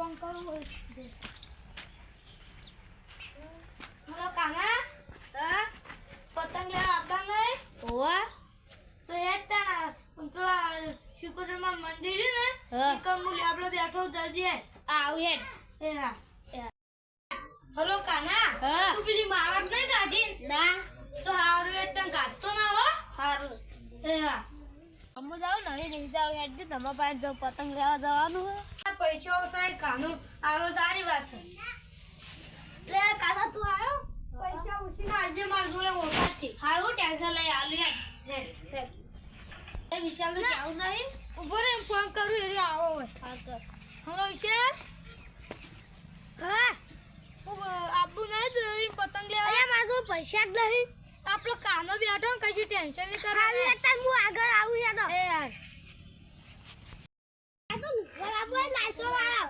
phone કરું hello કાના હા પતંગ લેવા આવતા નહીં હોવા તો હેડ તા પેલા શિકોતરમાં મંદિર ને એકમ મૂલ્ય આપણે બેઠો જલ્દી આવ હેડ એ હા હલો કાના તું પેલી માવાટ નહીં કાઢી ના તો હારું હેડ તને કાઢતો ના હો હારું એ હા અમુ જાવ નહીં જાવ હેડ દે તમારા પાસે જો પતંગ લેવા જવાનું હે પૈસા ઓસાય કાનું આવો સારી વાત છે લે કાકા તું આવ્યો પૈસા ઉસીને આજે માર જોડે ઓછા છે હારું ટેન્શન લઈ આલુ હેડ એ વિશાલ તો કેવું નહીં ઉભો રે ફોન કરું એ આવો હોય હા કર હલો વિશાલ હા આબુ નહીં દોરીને પતંગ લેવા અરે માર જો પૈસા જ નહીં આપણો કાનો બેઠો ને કશું ટેન્શન નહીં કરવાનું લેતા હું આગળ આવું છે તો એ યાર આ તો બરાબર લાઈટો વાળા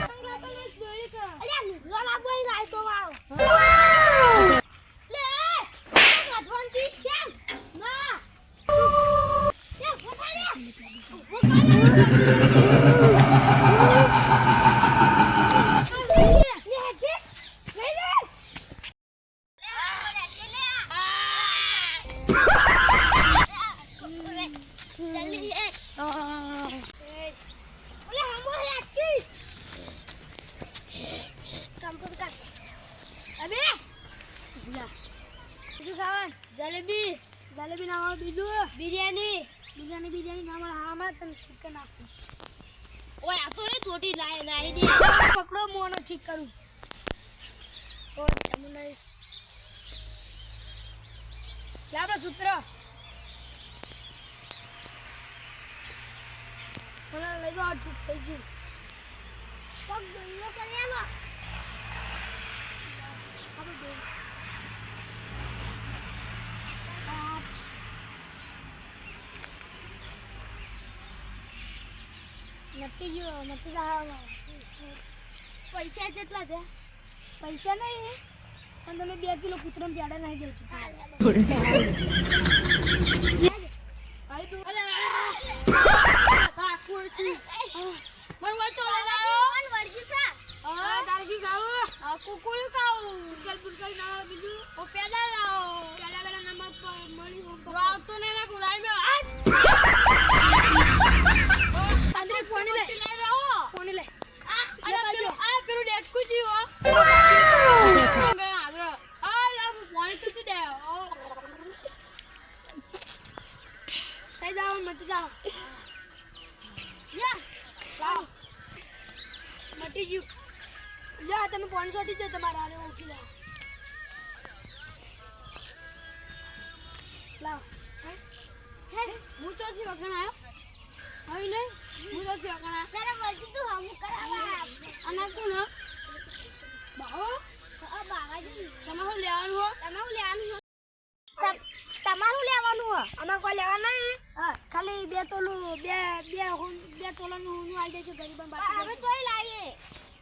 પતંગ લાતો ને દોરી કર અરે બરાબર લાઈટો વાળો લે કાઢવાની છે ના એ ઉઠાલે जलेबी जलेबी ना बीजू बिरयानी बिरयानी बिरयानी ना हमारा तन चिकन आपको ओए आ तो रे छोटी लाए नाही दे पकड़ो मोनो ठीक करूं ओ चमुनाइस लाबा सूत्र મને લઈ જાવ ચૂપ થઈ ગયું પગ ગયો કરી આલો આપણે દે નક્કી જો નક્કી લાવવા પૈસા કેટલા છે પૈસા નહીં પણ તમે 2 કિલો કૂતરાને પ્યાડા નાખી દેજો ભાઈ તું અરે કાકુ તું મન વાતો લાવો મન વળગી છે હા તારજી ખાવ આ કુકુલ ખાવ કુકલ ના બીજું ઓ પેડા લાવો પેડા વાળા નંબર પર મળી હો આવતો ને ના ગુરાઈ મે તાંદરે ફોન લે ફોન લે આ પેલું ડેટકુ જીવો મે આગળ આ લાવ ફોન તું દે કઈ જાવ મત જાવ યા લાવ મટી ગયું યા તમે 500 થી તમારા આલે ઓકી લાવ લાવ હે હું ચોથી વગણ આયો આવી લે હું ચોથી વગણ આયો તારા વર્તી તું હમ કરાવા અને કોણ બાઓ આ બાગાજી તમારું લેવાનું હો તમારું લેવાનું હો તમારું લેવાનું હો અમાર કોઈ લેવાનું નહીં હા ખાલી બે તોલાનું હું આઈ દેજો ગરીબન બાકી હવે તોય લાવીએ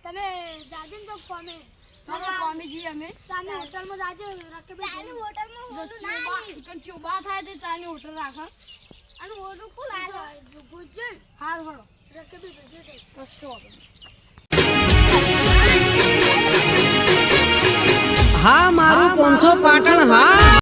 તમે જાજન તો ફોમે ચાલો ફોમે જી અમે ચાની હોટલમાં જાજો રકે ચાની હોટલમાં હોટલ ના ચિકન ચોબા થાય તે ચાની હોટલ રાખો અને હોટલ કોલ આલો ગુજન હાલ હળો રકે બી ગુજન તો શો હા મારું 500 પાટણ હા